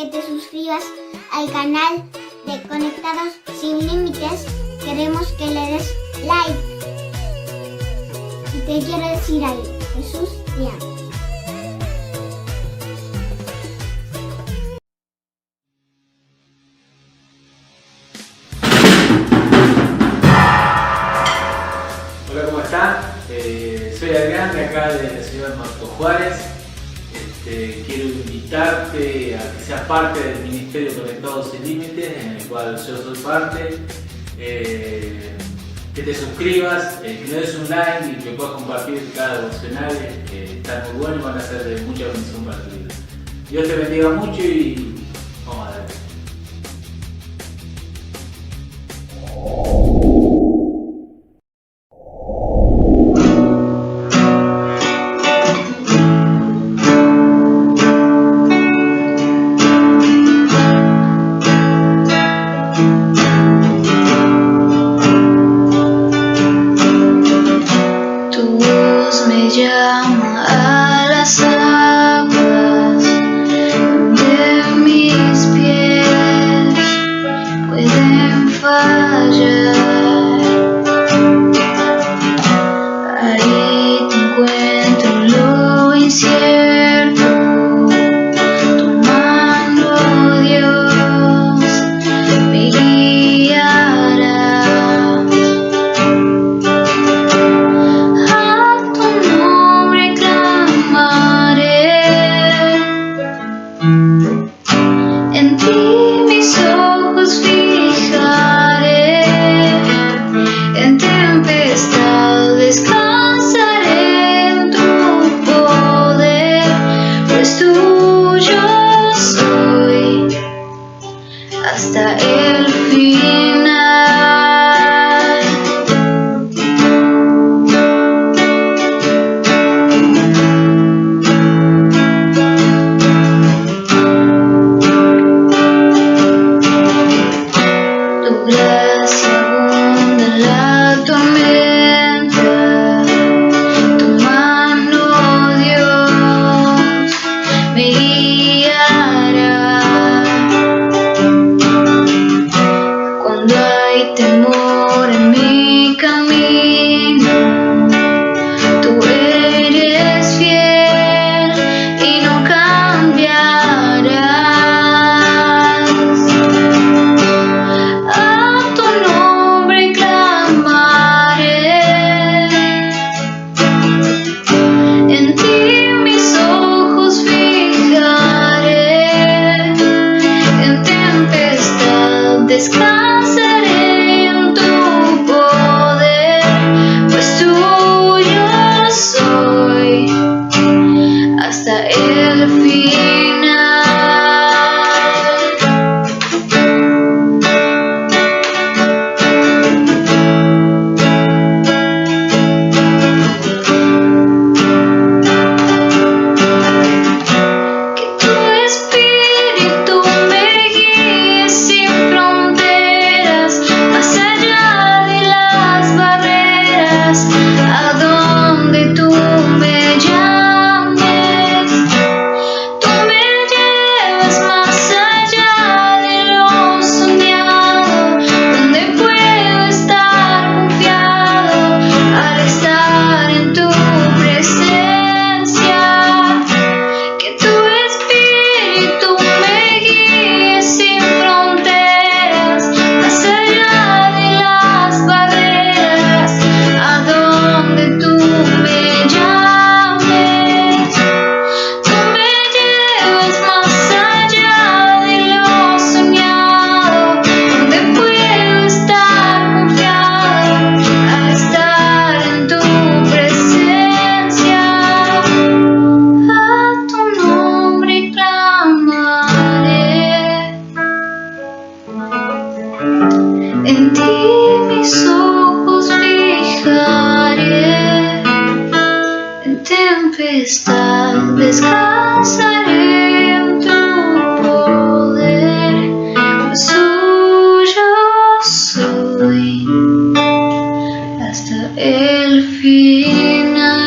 que te suscribas al canal de Conectados Sin Límites. Queremos que le des like. Y te quiero decir algo, Jesús te ama. Hola, ¿cómo están? Soy Adrián, de acá de la ciudad de Marco Juárez. Quiero invitarte a que seas parte del Ministerio Conectados Sin Límites, en el cual yo soy parte. Que te suscribas, que le des un like y que puedas compartir cada devocional, que están muy buenos y van a ser de mucha bendición para tu vida. Dios te bendiga mucho y vamos a ver. Llama a las aguas de mis pies, pueden fallar. Ahí te encuentro en lo incierto, tu mano, Dios, me guiará. En ti mis ojos fijaré, en tempestad descansaré en tu poder, pues tuyo soy hasta el final. Gracia abunda en la tormenta, tu mano, Dios, me guiará. Cuando hay temor en mi camino, tú eres fiel y no cambiarás. Descansaré en tu poder, pues tuyo soy hasta el final. Que tu espíritu me guíe sin fronteras, más allá de las barreras, a donde tú me llames. Tú me llevas más allá de lo soñado, donde puedo estar confiado al estar en tu presencia. Que tu espíritu me guíe sin fronteras, más allá de las barreras, a donde tú me llames. Tú me llevas más allá de lo soñado, donde puedo estar confiado al estar en tu presencia. A tu nombre clamaré, en ti mis ojos fijaré, en tempestad descansaré en tu poder, pues suyo soy hasta el final.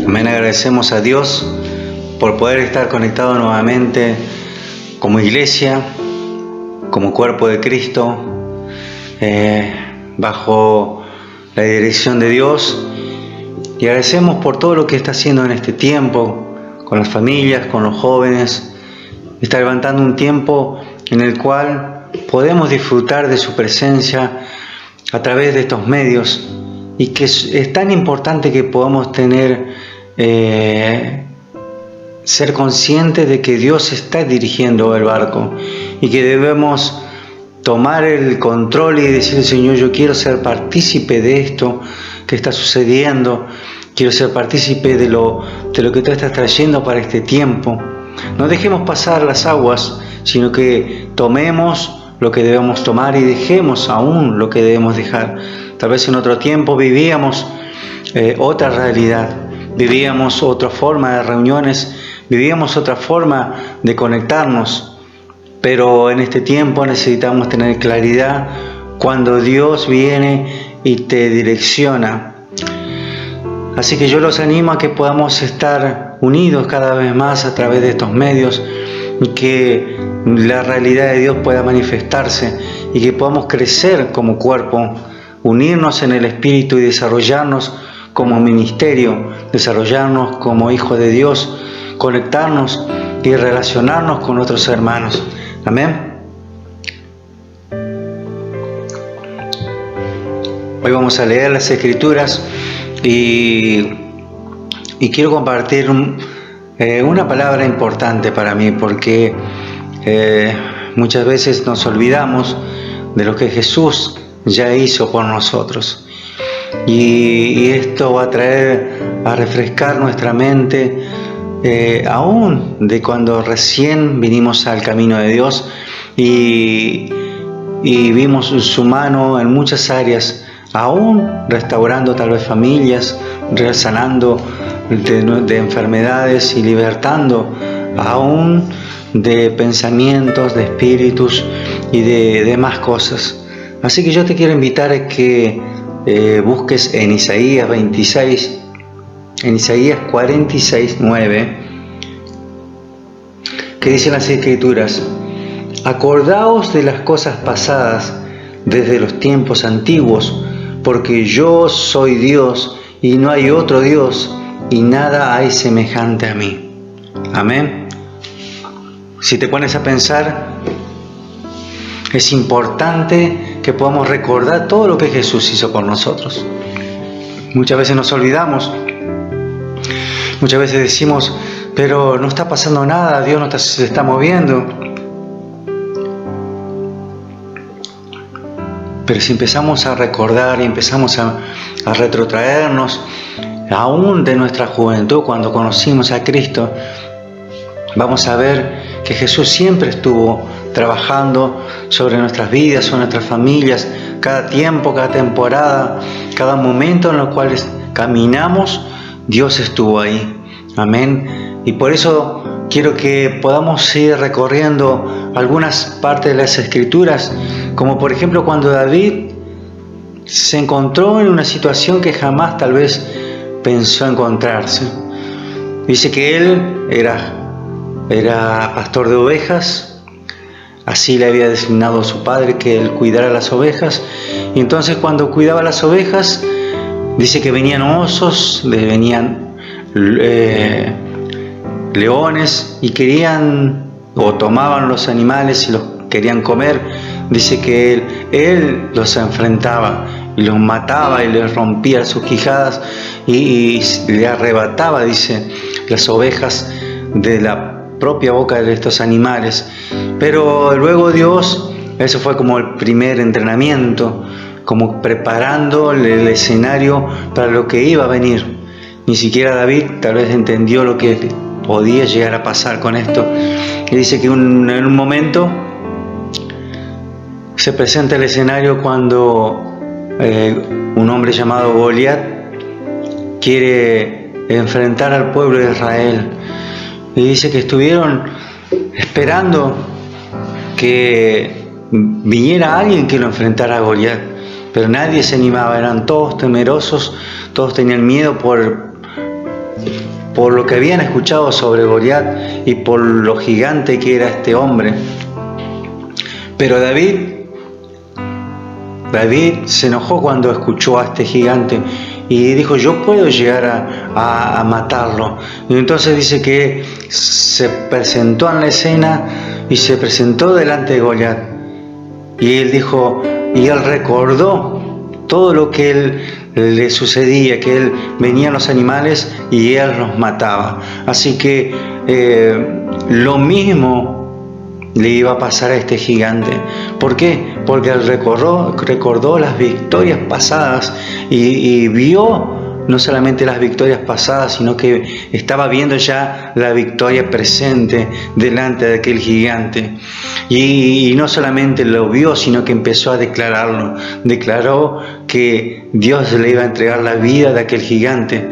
Amén. Agradecemos a Dios por poder estar conectados nuevamente como iglesia, como cuerpo de Cristo, bajo la dirección de Dios. Y agradecemos por todo lo que está haciendo en este tiempo, con las familias, con los jóvenes. Está levantando un tiempo en el cual podemos disfrutar de su presencia a través de estos medios, y que es tan importante que podamos ser conscientes de que Dios está dirigiendo el barco y que debemos tomar el control y decir: Señor, yo quiero ser partícipe de esto que está sucediendo, quiero ser partícipe de lo que tú estás trayendo para este tiempo. No dejemos pasar las aguas, sino que tomemos lo que debemos tomar y dejemos aún lo que debemos dejar. Tal vez en otro tiempo vivíamos otra realidad, vivíamos otra forma de reuniones, vivíamos otra forma de conectarnos, pero en este tiempo necesitamos tener claridad cuando Dios viene y te direcciona. Así que yo los animo a que podamos estar unidos cada vez más a través de estos medios, y que la realidad de Dios pueda manifestarse y que podamos crecer como cuerpo, unirnos en el Espíritu y desarrollarnos como ministerio, desarrollarnos como hijos de Dios, conectarnos y relacionarnos con otros hermanos. Amén. Hoy vamos a leer las Escrituras y quiero compartir una palabra importante para mí, porque muchas veces nos olvidamos de lo que Jesús ya hizo por nosotros, y esto va a refrescar nuestra mente, aún de cuando recién vinimos al camino de Dios y vimos su mano en muchas áreas, aún restaurando tal vez familias, sanando de enfermedades y libertando aún de pensamientos, de espíritus y de demás cosas. Así que yo te quiero invitar a que busques en Isaías 26, en Isaías 46, 9, que dicen las Escrituras: acordaos de las cosas pasadas desde los tiempos antiguos, porque yo soy Dios y no hay otro Dios, y nada hay semejante a mí. Amén. Si te pones a pensar, es importante que podamos recordar todo lo que Jesús hizo por nosotros. Muchas veces nos olvidamos, muchas veces decimos: pero no está pasando nada, Dios no se está moviendo. Pero si empezamos a recordar y empezamos a retrotraernos aún de nuestra juventud, cuando conocimos a Cristo, vamos a ver que Jesús siempre estuvo trabajando sobre nuestras vidas, sobre nuestras familias, cada tiempo, cada temporada, cada momento en el cual caminamos, Dios estuvo ahí. Amén. Y por eso quiero que podamos ir recorriendo algunas partes de las Escrituras, como por ejemplo cuando David se encontró en una situación que jamás tal vez pensó encontrarse. Dice que él era pastor de ovejas, así le había designado a su padre que él cuidara las ovejas, y entonces cuando cuidaba las ovejas, dice que venían osos, venían leones y querían o tomaban los animales y los querían comer. Dice que él los enfrentaba y los mataba y les rompía sus quijadas y le arrebataba, dice, las ovejas de la propia boca de estos animales. Pero luego Dios, eso fue como el primer entrenamiento, como preparando el escenario para lo que iba a venir. Ni siquiera David tal vez entendió lo que podía llegar a pasar con esto. Y dice que en un momento se presenta el escenario cuando un hombre llamado Goliat quiere enfrentar al pueblo de Israel. Y dice que estuvieron esperando que viniera alguien que lo enfrentara a Goliat, pero nadie se animaba, eran todos temerosos, todos tenían miedo por por lo que habían escuchado sobre Goliat y por lo gigante que era este hombre. Pero David se enojó cuando escuchó a este gigante y dijo: yo puedo llegar a matarlo. Y entonces dice que se presentó en la escena y se presentó delante de Goliat. Y él dijo, y él recordó todo lo que él le sucedía, que él venían los animales y él los mataba. Así que lo mismo le iba a pasar a este gigante. ¿Por qué? Porque él recordó las victorias pasadas y vio no solamente las victorias pasadas, sino que estaba viendo ya la victoria presente delante de aquel gigante. Y no solamente lo vio, sino que empezó a declararlo. Declaró que Dios le iba a entregar la vida de aquel gigante.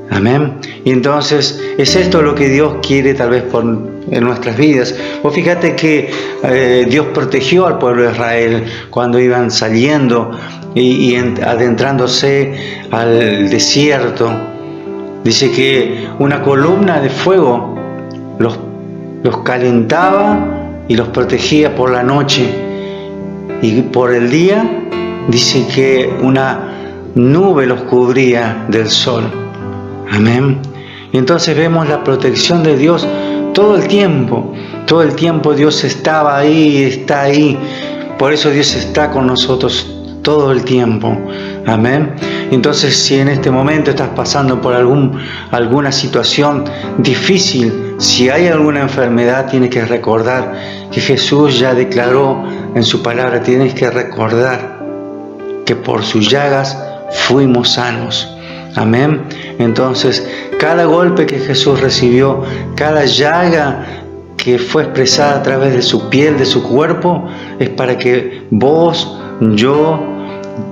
Amén. Y entonces es esto lo que Dios quiere tal vez en nuestras vidas. Vos fíjate que Dios protegió al pueblo de Israel cuando iban saliendo y adentrándose al desierto. Dice que una columna de fuego los calentaba y los protegía por la noche, y por el día dice que una nube los cubría del sol. Amén. Y entonces vemos la protección de Dios todo el tiempo. Todo el tiempo Dios estaba ahí, está ahí. Por eso Dios está con nosotros todo el tiempo. Amén. Entonces, si en este momento estás pasando por alguna situación difícil, si hay alguna enfermedad, tienes que recordar que Jesús ya declaró en su palabra. Tienes que recordar que por sus llagas fuimos sanos. Amén. Entonces, cada golpe que Jesús recibió, cada llaga que fue expresada a través de su piel, de su cuerpo, es para que vos, yo,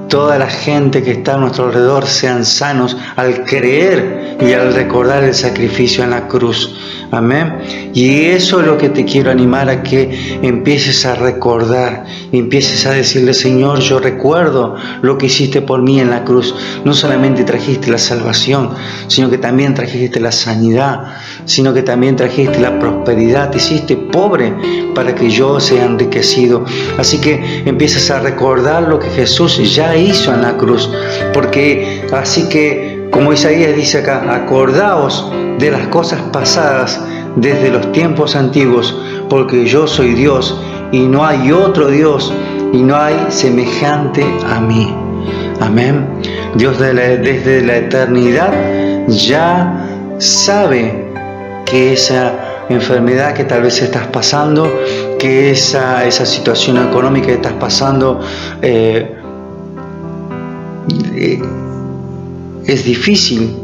toda la gente que está a nuestro alrededor sean sanos al creer y al recordar el sacrificio en la cruz. Amén. Y eso es lo que te quiero animar, a que empieces a recordar, empieces a decirle: Señor, yo recuerdo lo que hiciste por mí en la cruz. No solamente trajiste la salvación, sino que también trajiste la sanidad, sino que también trajiste la prosperidad. Te hiciste pobre para que yo sea enriquecido. Así que empiezas a recordar lo que Jesús ya hizo en la cruz. Porque así que, como Isaías dice acá, acordaos de las cosas pasadas desde los tiempos antiguos, porque yo soy Dios y no hay otro Dios y no hay semejante a mí. Amén. Dios desde la eternidad ya sabe que esa enfermedad que tal vez estás pasando, que esa situación económica que estás pasando es difícil,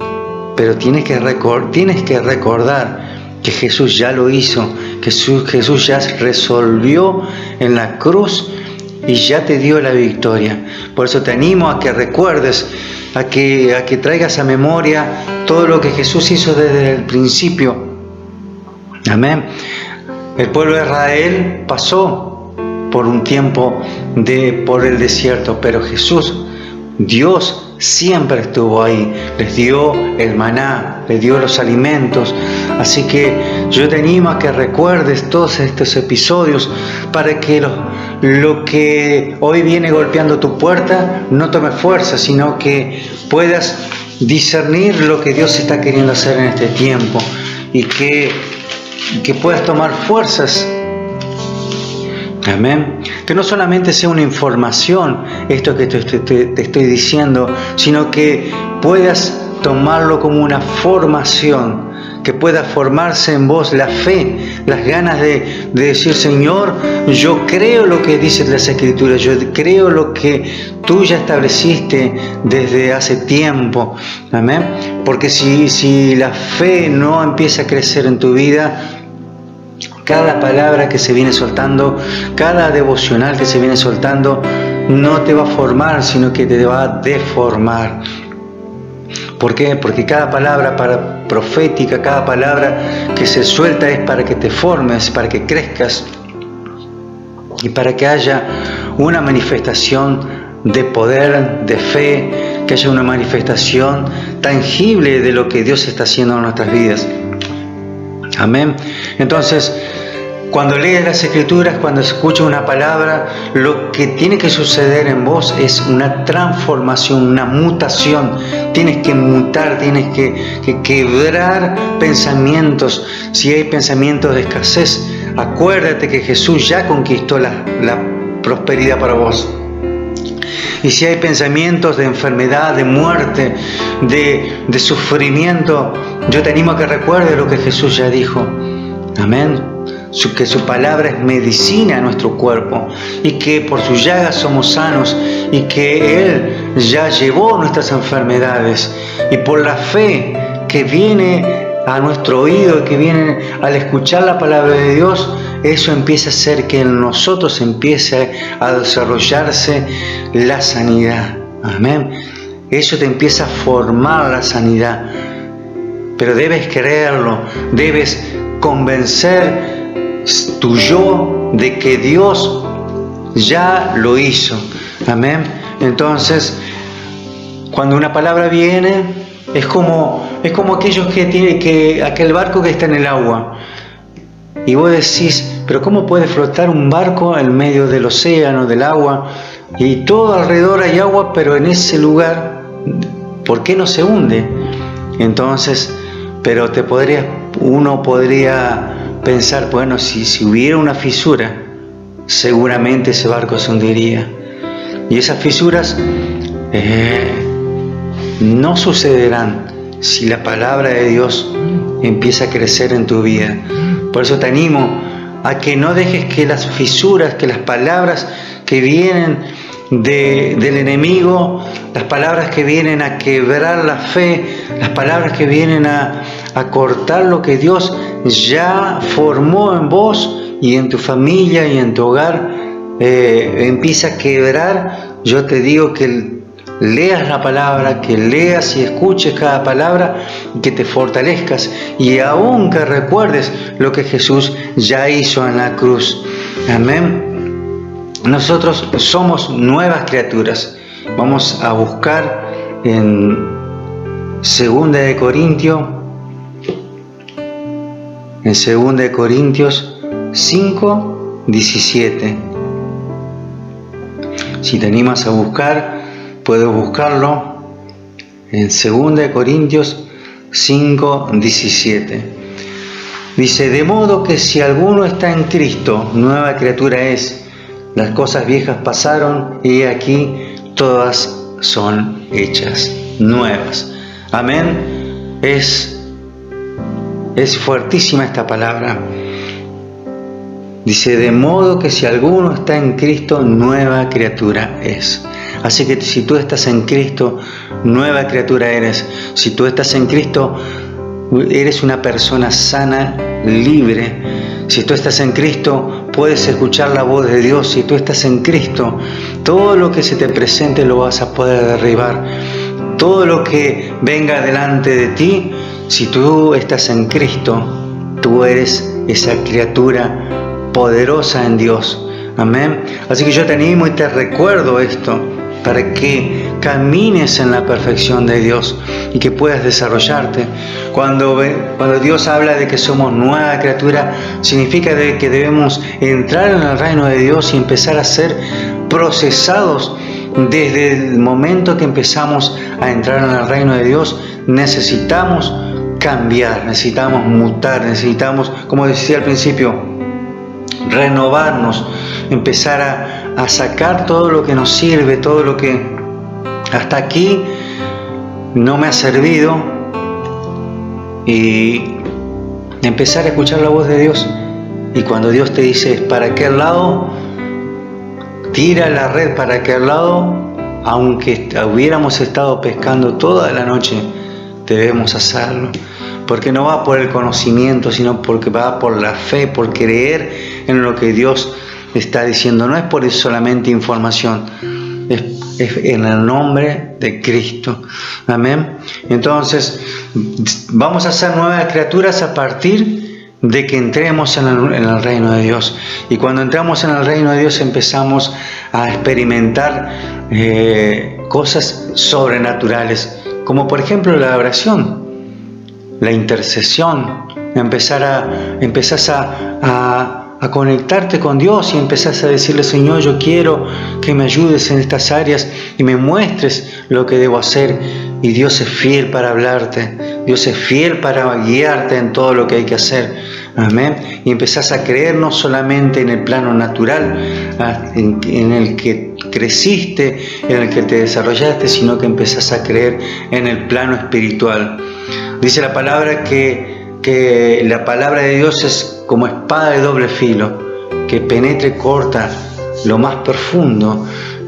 pero tienes que recordar que Jesús ya lo hizo, que Jesús ya resolvió en la cruz y ya te dio la victoria. Por eso te animo a que recuerdes, a que traigas a memoria todo lo que Jesús hizo desde el principio. Amén. El pueblo de Israel pasó por un tiempo por el desierto, pero Jesús, Dios, siempre estuvo ahí, les dio el maná, les dio los alimentos. Así que yo te animo a que recuerdes todos estos episodios para que lo que hoy viene golpeando tu puerta no tome fuerza, sino que puedas discernir lo que Dios está queriendo hacer en este tiempo y que puedas tomar fuerzas. Amén. Que no solamente sea una información esto que te estoy diciendo, sino que puedas tomarlo como una formación, que pueda formarse en vos la fe, las ganas de decir: Señor, yo creo lo que dicen las Escrituras, yo creo lo que tú ya estableciste desde hace tiempo. Amén. Porque si la fe no empieza a crecer en tu vida, cada palabra que se viene soltando, cada devocional que se viene soltando, no te va a formar, sino que te va a deformar. ¿Por qué? Porque cada palabra profética, cada palabra que se suelta es para que te formes, para que crezcas y para que haya una manifestación de poder, de fe, que haya una manifestación tangible de lo que Dios está haciendo en nuestras vidas. Amén. Entonces, cuando lees las Escrituras, cuando escuchas una palabra, lo que tiene que suceder en vos es una transformación, una mutación. Tienes que mutar, tienes que quebrar pensamientos. Si hay pensamientos de escasez, acuérdate que Jesús ya conquistó la prosperidad para vos. Y si hay pensamientos de enfermedad, de muerte, de sufrimiento, yo te animo a que recuerdes lo que Jesús ya dijo. Amén. Que su palabra es medicina a nuestro cuerpo y que por sus llagas somos sanos y que Él ya llevó nuestras enfermedades, y por la fe que viene a nuestro oído, que viene al escuchar la palabra de Dios, eso empieza a hacer que en nosotros empiece a desarrollarse la sanidad. Amén. Eso te empieza a formar la sanidad, pero debes creerlo, debes convencer tu yo de que Dios ya lo hizo. Amén. Entonces, cuando una palabra viene, es como aquellos que tienen aquel barco que está en el agua. Y vos decís, pero ¿cómo puede flotar un barco en medio del océano, del agua? Y todo alrededor hay agua, pero en ese lugar, ¿por qué no se hunde? Entonces, pero uno podría pensar, bueno, si hubiera una fisura, seguramente ese barco se hundiría. Y esas fisuras no sucederán si la palabra de Dios empieza a crecer en tu vida. Por eso te animo a que no dejes que las fisuras, que las palabras que vienen del enemigo, las palabras que vienen a quebrar la fe, las palabras que vienen a cortar lo que Dios ya formó en vos y en tu familia y en tu hogar, empieza a quebrar. Yo te digo que leas la palabra, que leas y escuches cada palabra, que te fortalezcas y aún que recuerdes lo que Jesús ya hizo en la cruz. Amén. Nosotros somos nuevas criaturas. Vamos a buscar en 2 de Corintios, en 2 de Corintios 5, 17. Si te animas a buscar, puedes buscarlo en 2 de Corintios 5, 17. Dice, de modo que si alguno está en Cristo, nueva criatura es. Las cosas viejas pasaron y aquí todas son hechas nuevas. Amén. Es fuertísima esta palabra. Dice, de modo que si alguno está en Cristo, nueva criatura es. Así que si tú estás en Cristo, nueva criatura eres. Si tú estás en Cristo, eres una persona sana, libre. Si tú estás en Cristo, puedes escuchar la voz de Dios. Si tú estás en Cristo, todo lo que se te presente lo vas a poder derribar. Todo lo que venga delante de ti, si tú estás en Cristo, tú eres esa criatura poderosa en Dios. Amén. Así que yo te animo y te recuerdo esto, para que camines en la perfección de Dios y que puedas desarrollarte. Cuando Dios habla de que somos nueva criatura, significa de que debemos entrar en el reino de Dios y empezar a ser procesados. Desde el momento que empezamos a entrar en el reino de Dios, necesitamos cambiar, necesitamos mutar, necesitamos, como decía al principio, renovarnos, empezar a sacar todo lo que nos sirve, todo lo que hasta aquí no me ha servido, y empezar a escuchar la voz de Dios. Y cuando Dios te dice para aquel lado, tira la red para aquel lado, aunque hubiéramos estado pescando toda la noche, debemos hacerlo. Porque no va por el conocimiento, sino porque va por la fe, por creer en lo que Dios está diciendo. No es por eso solamente información, es en el nombre de Cristo. Amén. Entonces, vamos a ser nuevas criaturas a partir de que entremos en el reino de Dios. Y cuando entramos en el reino de Dios empezamos a experimentar cosas sobrenaturales, como por ejemplo la oración, la intercesión. Empezás a conectarte con Dios y empezás a decirle: Señor, yo quiero que me ayudes en estas áreas y me muestres lo que debo hacer. Y Dios es fiel para hablarte, Dios es fiel para guiarte en todo lo que hay que hacer. Amén. Y empezás a creer no solamente en el plano natural, en el que creciste, en el que te desarrollaste, sino que empezás a creer en el plano espiritual. Dice la palabra que la palabra de Dios es como espada de doble filo, que penetra y corta lo más profundo.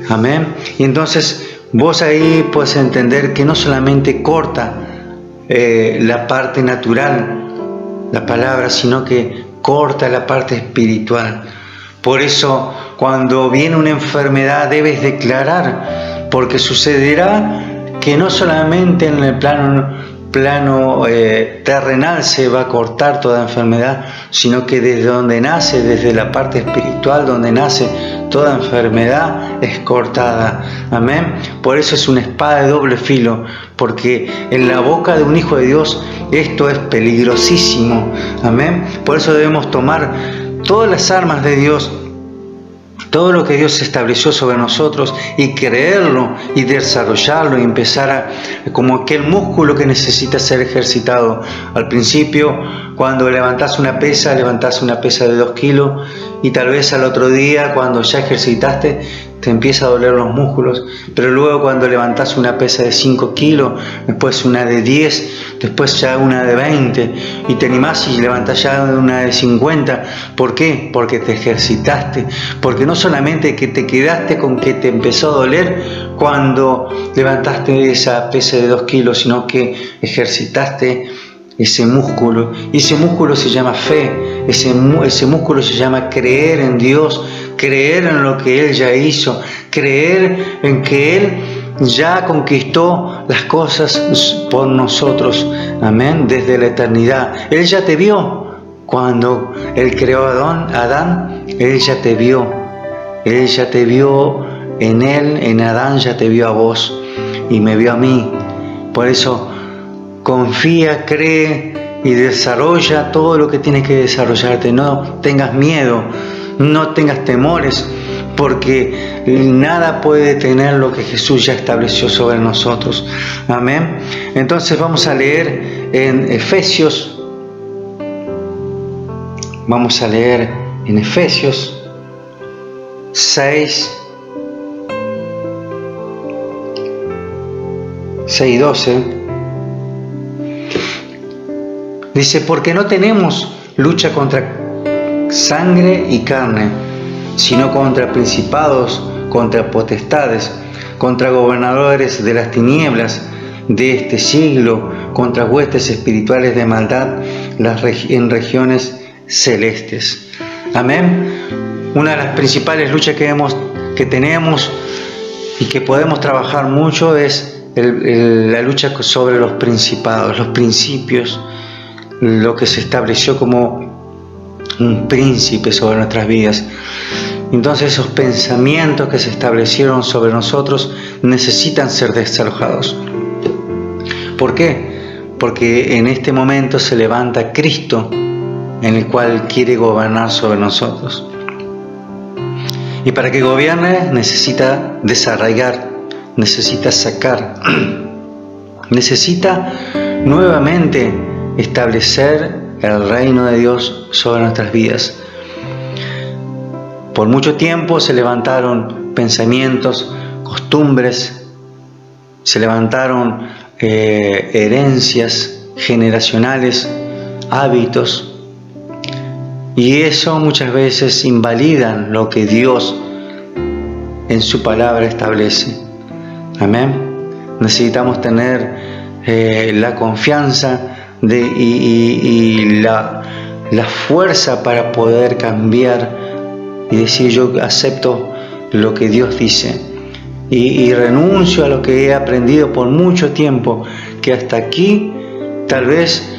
Amén. Y entonces vos ahí puedes entender que no solamente corta la parte natural, la palabra, sino que corta la parte espiritual. Por eso, cuando viene una enfermedad, debes declarar, porque sucederá que no solamente en el plano terrenal se va a cortar toda enfermedad, sino que desde donde nace, desde la parte espiritual donde nace, toda enfermedad es cortada. Amén. Por eso es una espada de doble filo, porque en la boca de un hijo de Dios esto es peligrosísimo. Amén. Por eso debemos tomar todas las armas de Dios, todo lo que Dios estableció sobre nosotros, y creerlo y desarrollarlo, y empezar como aquel músculo que necesita ser ejercitado. Al principio, cuando levantás una pesa de 2 kilos, y tal vez al otro día, cuando ya ejercitaste, te empieza a doler los músculos, pero luego cuando levantás una pesa de 5 kilos, después una de 10, después ya una de 20, y te animás y levantás ya una de 50. ¿Por qué? Porque te ejercitaste, porque no solamente que te quedaste con que te empezó a doler cuando levantaste esa pesa de 2 kilos, sino que ejercitaste ese músculo, y ese músculo se llama fe, ese músculo se llama creer en Dios, creer en lo que Él ya hizo, creer en que Él ya conquistó las cosas por nosotros. Amén. Desde la eternidad Él ya te vio. Cuando Él creó a Adán, Él ya te vio. Él ya te vio en Él, en Adán ya te vio a vos y me vio a mí. Por eso confía, cree y desarrolla todo lo que tienes que desarrollarte. No tengas miedo, no tengas temores, porque nada puede detener lo que Jesús ya estableció sobre nosotros. Amén. Entonces vamos a leer en Efesios. Vamos a leer en Efesios 6:12. Dice: porque no tenemos lucha contra sangre y carne, sino contra principados, contra potestades, contra gobernadores de las tinieblas de este siglo, contra huestes espirituales de maldad en regiones celestes. Amén. Una de las principales luchas que tenemos y que podemos trabajar mucho es la lucha sobre los principados, los principios, lo que se estableció como un príncipe sobre nuestras vidas. Entonces esos pensamientos que se establecieron sobre nosotros necesitan ser desalojados. ¿Por qué? Porque en este momento se levanta Cristo, en el cual quiere gobernar sobre nosotros. Y para que gobierne necesita desarraigar, necesita sacar, necesita nuevamente establecer el reino de Dios sobre nuestras vidas. Por mucho tiempo se levantaron pensamientos, costumbres, se levantaron herencias generacionales, hábitos, y eso muchas veces invalidan lo que Dios en su palabra establece. Amén. Necesitamos tener la confianza y la fuerza para poder cambiar y decir: yo acepto lo que Dios dice y renuncio a lo que he aprendido por mucho tiempo, que hasta aquí tal vez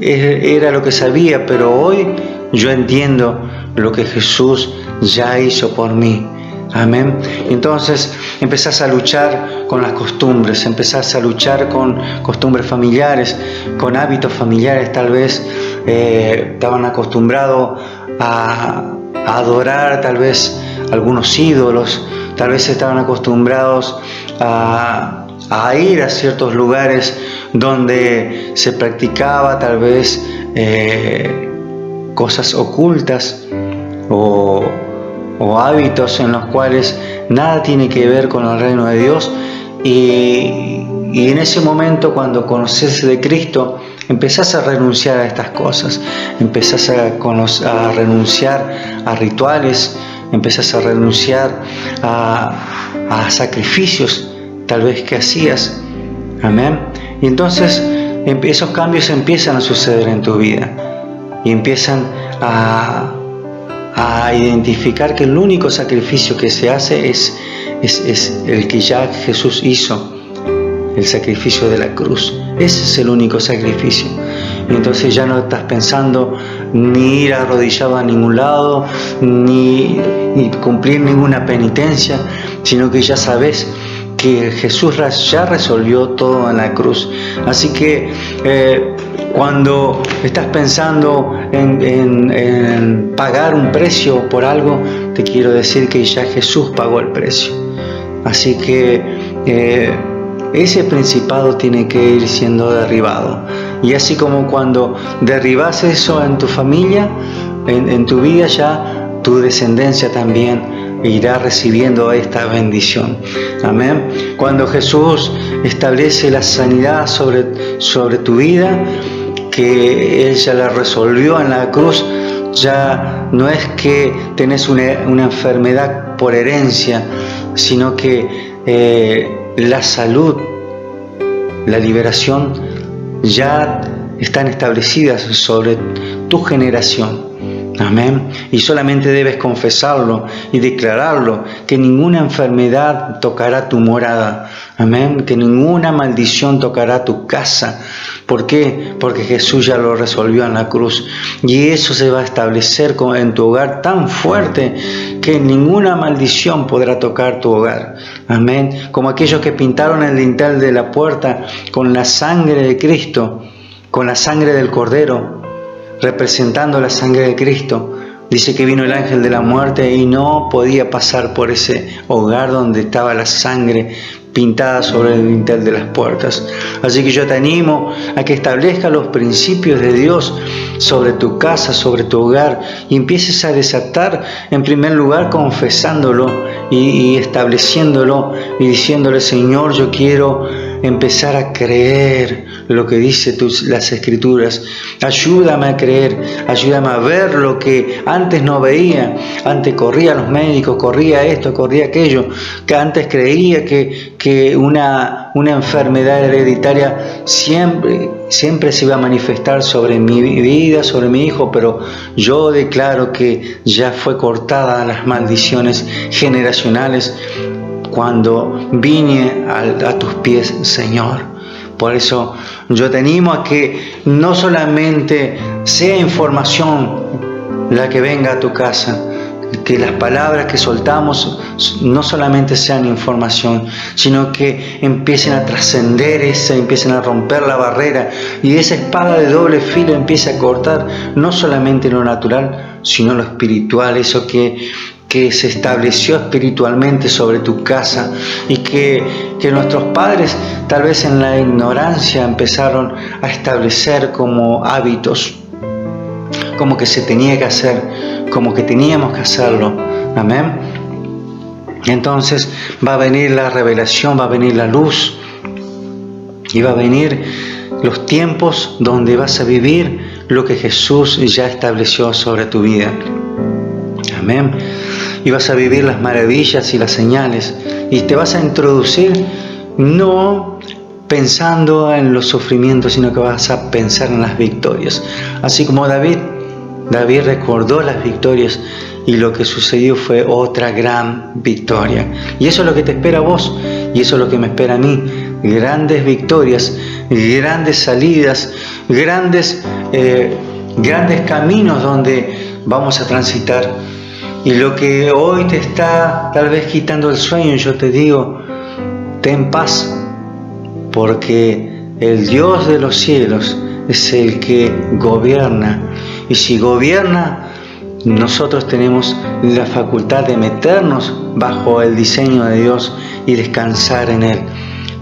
era lo que sabía, pero hoy yo entiendo lo que Jesús ya hizo por mí. Amén. Entonces empezás a luchar con las costumbres, empezás a luchar con costumbres familiares, con hábitos familiares. Tal vez estaban acostumbrados a adorar tal vez algunos ídolos, tal vez estaban acostumbrados a ir a ciertos lugares donde se practicaba tal vez cosas ocultas o hábitos en los cuales nada tiene que ver con el reino de Dios, y en ese momento, cuando conoces de Cristo, empezás a renunciar a estas cosas, empezás a renunciar a rituales, empezás a renunciar a sacrificios tal vez que hacías. Amén. Y entonces esos cambios empiezan a suceder en tu vida y empiezan a identificar que el único sacrificio que se hace es el que ya Jesús hizo, el sacrificio de la cruz. Ese es el único sacrificio. Y entonces ya no estás pensando ni ir arrodillado a ningún lado, ni cumplir ninguna penitencia, sino que ya sabes que Jesús ya resolvió todo en la cruz. Así que cuando estás pensando en pagar un precio por algo, te quiero decir que ya Jesús pagó el precio. Así que ese principado tiene que ir siendo derribado. Y así como cuando derribas eso en tu familia, en tu vida, ya tu descendencia también irá recibiendo esta bendición. Amén. Cuando Jesús establece la sanidad sobre tu vida, que Él ya la resolvió en la cruz, ya no es que tenés una enfermedad por herencia, sino que la salud, la liberación ya están establecidas sobre tu generación. Amén. Y solamente debes confesarlo y declararlo, que ninguna enfermedad tocará tu morada. Amén. Que ninguna maldición tocará tu casa. ¿Por qué? Porque Jesús ya lo resolvió en la cruz. Y eso se va a establecer en tu hogar tan fuerte que ninguna maldición podrá tocar tu hogar. Amén. Como aquellos que pintaron el dintel de la puerta con la sangre de Cristo, con la sangre del Cordero, representando la sangre de Cristo. Dice que vino el ángel de la muerte y no podía pasar por ese hogar donde estaba la sangre pintada sobre el dintel de las puertas. Así que yo te animo a que establezcas los principios de Dios sobre tu casa, sobre tu hogar, y empieces a desatar, en primer lugar, confesándolo y estableciéndolo y diciéndole: Señor, yo quiero empezar a creer lo que dice las Escrituras. Ayúdame a creer, ayúdame a ver lo que antes no veía. Antes corría a los médicos, corría esto, corría aquello, que antes creía que una enfermedad hereditaria siempre se iba a manifestar sobre mi vida, sobre mi hijo, pero yo declaro que ya fue cortada las maldiciones generacionales cuando vine a tus pies, Señor. Por eso yo te animo a que no solamente sea información la que venga a tu casa, que las palabras que soltamos no solamente sean información, sino que empiecen a trascender empiecen a romper la barrera, y esa espada de doble filo empiece a cortar no solamente lo natural, sino lo espiritual, eso que se estableció espiritualmente sobre tu casa, y que nuestros padres tal vez en la ignorancia empezaron a establecer como hábitos, como que se tenía que hacer, como que teníamos que hacerlo. Amén. Entonces va a venir la revelación, va a venir la luz, y va a venir los tiempos donde vas a vivir lo que Jesús ya estableció sobre tu vida. Amén. Y vas a vivir las maravillas y las señales, y te vas a introducir no pensando en los sufrimientos, sino que vas a pensar en las victorias. Así como David recordó las victorias, y lo que sucedió fue otra gran victoria. Y eso es lo que te espera a vos, y eso es lo que me espera a mí: grandes victorias, grandes salidas, grandes caminos donde vamos a transitar. Y lo que hoy te está tal vez quitando el sueño, yo te digo, ten paz, porque el Dios de los cielos es el que gobierna. Y si gobierna, nosotros tenemos la facultad de meternos bajo el diseño de Dios y descansar en Él.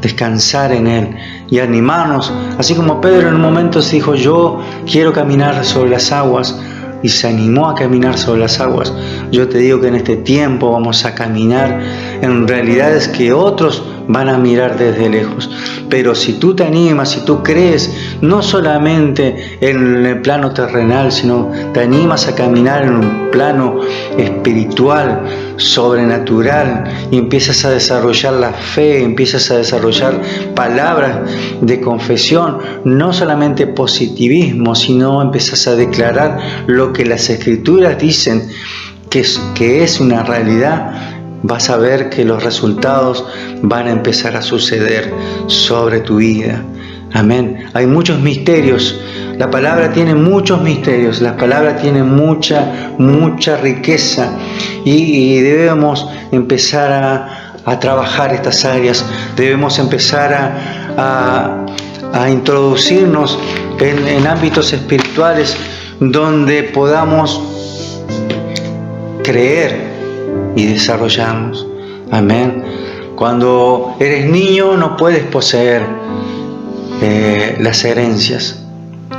Descansar en Él y animarnos, así como Pedro en un momento se dijo, yo quiero caminar sobre las aguas, y se animó a caminar sobre las aguas. Yo te digo que en este tiempo vamos a caminar en realidades que otros van a mirar desde lejos. Pero si tú te animas, si tú crees, no solamente en el plano terrenal, sino te animas a caminar en un plano espiritual, sobrenatural, y empiezas a desarrollar la fe, empiezas a desarrollar palabras de confesión, no solamente positivismo, sino empiezas a declarar lo que las Escrituras dicen que es una realidad, vas a ver que los resultados van a empezar a suceder sobre tu vida. Amén. Hay muchos misterios. La palabra tiene muchos misterios. La palabra tiene mucha riqueza. Y debemos empezar a trabajar estas áreas. Debemos empezar a introducirnos en ámbitos espirituales donde podamos creer y desarrollarnos. Amén. Cuando eres niño no puedes poseer las herencias.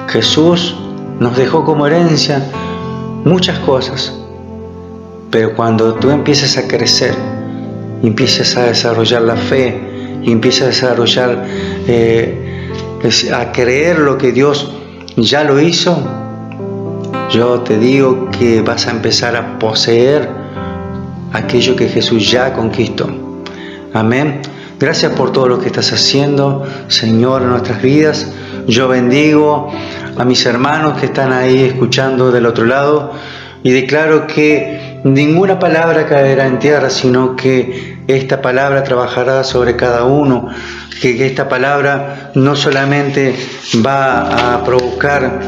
Jesús nos dejó como herencia muchas cosas, pero cuando tú empiezas a crecer, empiezas a desarrollar la fe y empiezas a desarrollar a creer lo que Dios ya lo hizo, yo te digo que vas a empezar a poseer aquello que Jesús ya conquistó. Amén. Gracias por todo lo que estás haciendo, Señor, en nuestras vidas. Yo bendigo a mis hermanos que están ahí escuchando del otro lado y declaro que ninguna palabra caerá en tierra, sino que esta palabra trabajará sobre cada uno, que esta palabra no solamente va a provocar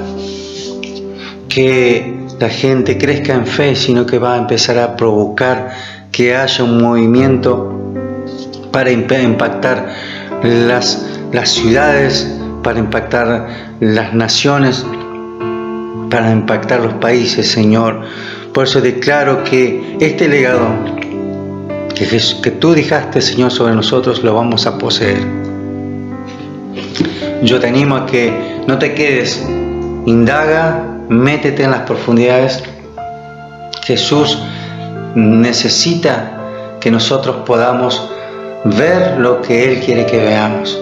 que la gente crezca en fe, sino que va a empezar a provocar que haya un movimiento para impactar las ciudades, para impactar las naciones, para impactar los países, Señor. Por eso declaro que este legado que tú dejaste, Señor, sobre nosotros, lo vamos a poseer. Yo te animo a que no te quedes, indaga, métete en las profundidades. Jesús necesita que nosotros podamos ver lo que Él quiere que veamos.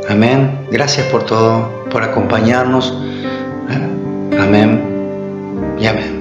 Amén. Gracias por todo, por acompañarnos. Amén y amén.